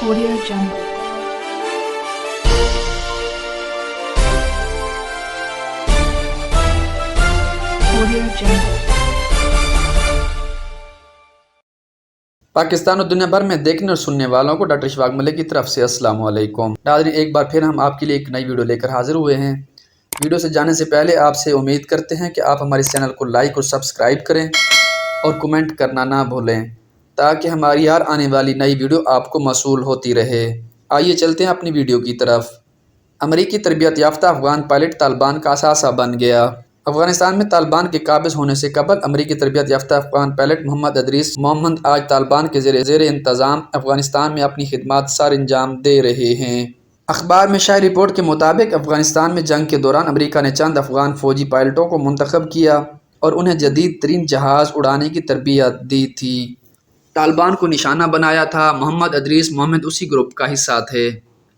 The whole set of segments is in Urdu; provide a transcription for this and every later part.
Audio Jungle. Audio Jungle. Pakistan اور دنیا بھر میں دیکھنے اور سننے والوں کو ڈاکٹر اشفاق ملک کی طرف سے السلام علیکم ناظرین، ایک بار پھر ہم آپ کے لیے ایک نئی ویڈیو لے کر حاضر ہوئے ہیں۔ ویڈیو سے جانے سے پہلے آپ سے امید کرتے ہیں کہ آپ ہمارے چینل کو لائک اور سبسکرائب کریں اور کمنٹ کرنا نہ بھولیں تاکہ ہماری ہر آنے والی نئی ویڈیو آپ کو موصول ہوتی رہے۔ آئیے چلتے ہیں اپنی ویڈیو کی طرف۔ امریکی تربیت یافتہ افغان پائلٹ طالبان کا اثاثہ بن گیا۔ افغانستان میں طالبان کے قابض ہونے سے قبل امریکی تربیت یافتہ افغان پائلٹ محمد ادریس محمد آج طالبان کے زیر انتظام افغانستان میں اپنی خدمات سر انجام دے رہے ہیں۔ اخبار میں شائع رپورٹ کے مطابق افغانستان میں جنگ کے دوران امریکہ نے چند افغان فوجی پائلٹوں کو منتخب کیا اور انہیں جدید ترین جہاز اڑانے کی تربیت دی تھی۔ طالبان کو نشانہ بنایا تھا۔ محمد ادریس محمد اسی گروپ کا حصہ تھے،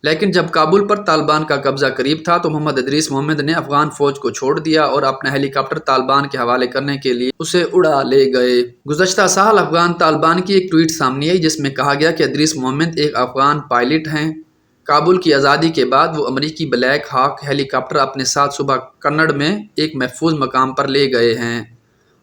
لیکن جب کابل پر طالبان کا قبضہ قریب تھا تو محمد ادریس محمد نے افغان فوج کو چھوڑ دیا اور اپنا ہیلی کاپٹر طالبان کے حوالے کرنے کے لیے اسے اڑا لے گئے۔ گزشتہ سال افغان طالبان کی ایک ٹویٹ سامنے آئی جس میں کہا گیا کہ ادریس محمد ایک افغان پائلٹ ہیں۔ کابل کی آزادی کے بعد وہ امریکی بلیک ہاک ہیلی کاپٹر اپنے ساتھ صوبہ کنڑ میں ایک محفوظ مقام پر لے گئے ہیں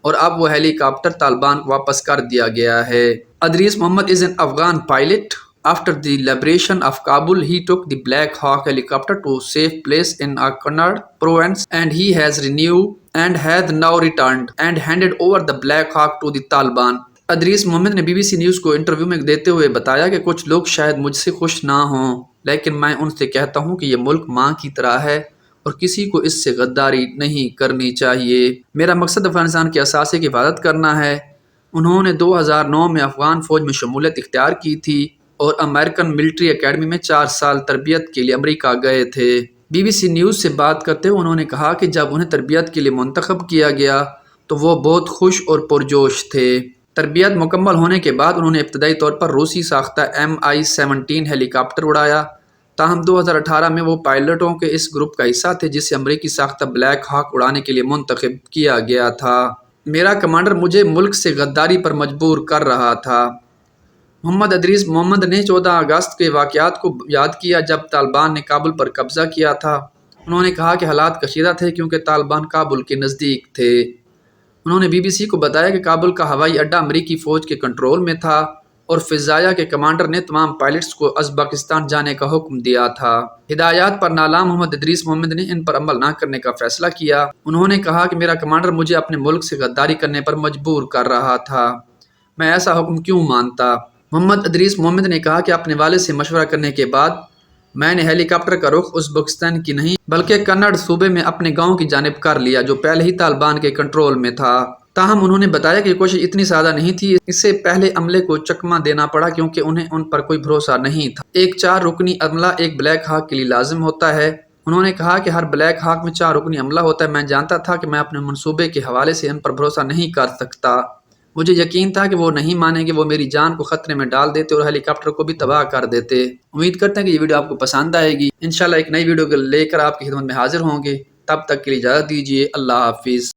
اور اب وہ ہیلی کاپٹر طالبان کو واپس کر دیا گیا ہے۔ ادریس محمد is an Afghan pilot. After the liberation of Kabul, he took the Black Hawk helicopter to a safe place in Kannada province and he has renewed and has now returned and handed over the Black Hawk to the Taliban. Idris محمد نے بی بی سی نیوز کو انٹرویو میں دیتے ہوئے بتایا کہ کچھ لوگ شاید مجھ سے خوش نہ ہوں، لیکن میں ان سے کہتا ہوں کہ یہ ملک ماں کی طرح ہے اور کسی کو اس سے غداری نہیں کرنی چاہیے۔ میرا مقصد افغانستان کے اثاثے کی حفاظت کرنا ہے۔ انہوں نے 2009 میں افغان فوج میں شمولیت اختیار کی تھی اور امریکن ملٹری اکیڈمی میں 4 سال تربیت کے لیے امریکہ گئے تھے۔ بی بی سی نیوز سے بات کرتے ہوئے انہوں نے کہا کہ جب انہیں تربیت کے لیے منتخب کیا گیا تو وہ بہت خوش اور پرجوش تھے۔ تربیت مکمل ہونے کے بعد انہوں نے ابتدائی طور پر روسی ساختہ Mi-17 ہیلی کاپٹر اڑایا، تاہم 2018 میں وہ پائلٹوں کے اس گروپ کا حصہ تھے جسے امریکی ساختہ بلیک ہاک اڑانے کے لیے منتخب کیا گیا تھا۔ میرا کمانڈر مجھے ملک سے غداری پر مجبور کر رہا تھا۔ محمد ادریس محمد نے 14 اگست کے واقعات کو یاد کیا جب طالبان نے کابل پر قبضہ کیا تھا۔ انہوں نے کہا کہ حالات کشیدہ تھے کیونکہ طالبان کابل کے نزدیک تھے۔ انہوں نے بی بی سی کو بتایا کہ کابل کا ہوائی اڈہ امریکی فوج کے کنٹرول میں تھا اور فضائیہ کے کمانڈر نے تمام پائلٹس کو ازبکستان جانے کا حکم دیا تھا۔ ہدایات پر نالام محمد ادریس محمد نے ان پر عمل نہ کرنے کا فیصلہ کیا۔ انہوں نے کہا کہ میرا کمانڈر مجھے اپنے ملک سے غداری کرنے پر مجبور کر رہا تھا، میں ایسا حکم کیوں مانتا؟ محمد ادریس محمد نے کہا کہ اپنے والد سے مشورہ کرنے کے بعد میں نے ہیلی کاپٹر کا رخ ازبکستان کی نہیں بلکہ کنڑ صوبے میں اپنے گاؤں کی جانب کر لیا جو پہلے ہی طالبان کے کنٹرول میں تھا۔ تاہم انہوں نے بتایا کہ یہ کوشش اتنی سادہ نہیں تھی، اس سے پہلے عملے کو چکمہ دینا پڑا کیونکہ انہیں ان پر کوئی بھروسہ نہیں تھا۔ ایک 4 رکنی عملہ ایک بلیک ہاک کے لیے لازم ہوتا ہے۔ انہوں نے کہا کہ ہر بلیک ہاک میں 4 رکنی عملہ ہوتا ہے۔ میں جانتا تھا کہ میں اپنے منصوبے کے حوالے سے ان پر بھروسہ نہیں کر سکتا۔ مجھے یقین تھا کہ وہ نہیں مانیں گے، وہ میری جان کو خطرے میں ڈال دیتے اور ہیلی کاپٹر کو بھی تباہ کر دیتے۔ امید کرتے ہیں کہ یہ ویڈیو آپ کو پسند آئے گی۔ انشاءاللہ ایک نئی ویڈیو لے کر آپ کی خدمت میں حاضر ہوں گے۔ تب تک کے لیے اجازت دیجیے۔ اللہ حافظ۔